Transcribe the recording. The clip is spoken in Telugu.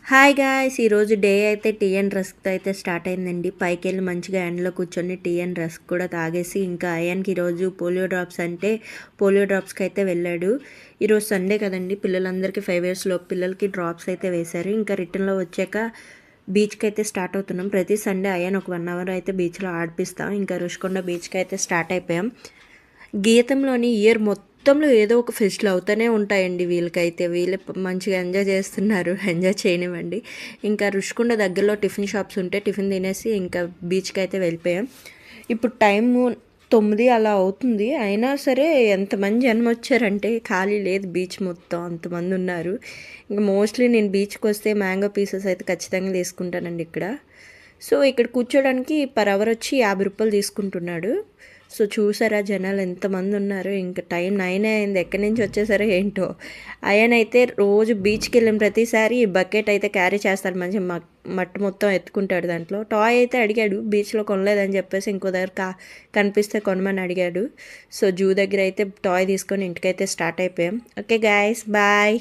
Hi guys! ఈరోజు డే అయితే టీ అండ్ రస్క్‌తో అయితే స్టార్ట్ అయిందండి. పైకెళ్ళి మంచిగా ఎండలో కూర్చొని టీ అండ్ రస్క్ కూడా తాగేసి, ఇంకా అయాన్‌కి ఈరోజు పోలియో డ్రాప్స్ అంటే పోలియో డ్రాప్స్‌కి అయితే వెళ్ళాడు. ఈరోజు సండే కదండీ! పిల్లలందరికీ 5 ఇయర్స్ లోపు పిల్లలకి డ్రాప్స్ అయితే వేశారు. ఇంకా రిటర్న్‌లో వచ్చాక బీచ్‌కి అయితే స్టార్ట్ అవుతున్నాం. ప్రతి సండే అయాన్ ఒక 1 అవర్ అయితే బీచ్‌లో ఆడిపిస్తాం. ఇంకా రుషికొండ బీచ్‌కి అయితే స్టార్ట్ అయిపోయాం. గీతంలోని ఇయర్ మొత్తంలో ఏదో ఒక ఫెస్టులు అవుతూనే ఉంటాయండి వీళ్ళకైతే. వీళ్ళు మంచిగా ఎంజాయ్ చేస్తున్నారు. ఎంజాయ్ చేయనివ్వండి. ఇంకా రుషికొండ దగ్గరలో టిఫిన్ షాప్స్ ఉంటే టిఫిన్ తినేసి ఇంకా బీచ్‌కి అయితే వెళ్ళిపోయాం. ఇప్పుడు టైము 9 అలా అవుతుంది. అయినా సరే ఎంతమంది జనం వచ్చారంటే ఖాళీ లేదు బీచ్ మొత్తం. అంతమంది ఉన్నారు. ఇంక మోస్ట్లీ నేను బీచ్‌కి వస్తే మ్యాంగో పీసెస్ అయితే ఖచ్చితంగా తీసుకుంటానండి ఇక్కడ. సో ఇక్కడ కూర్చోడానికి పర్ అవర్ వచ్చి రూ. 50 తీసుకుంటున్నాడు. సో చూసారా జనాలు ఎంతమంది ఉన్నారు. ఇంకా టైం 9 అయింది. ఎక్కడి నుంచి వచ్చేసారో ఏంటో. అయాన్ అయితే రోజు బీచ్కి వెళ్ళిన ప్రతిసారి బకెట్ అయితే క్యారీ చేస్తాడు. మంచిగా మట్టి మొత్తం ఎత్తుకుంటాడు దాంట్లో. టాయ్ అయితే అడిగాడు, బీచ్లో కొనలేదని చెప్పేసి ఇంకో దగ్గర కనిపిస్తే కొనమని అడిగాడు. సో జూ దగ్గర అయితే టాయ్ తీసుకొని ఇంటికైతే స్టార్ట్ అయిపోయాం. Okay guys, bye.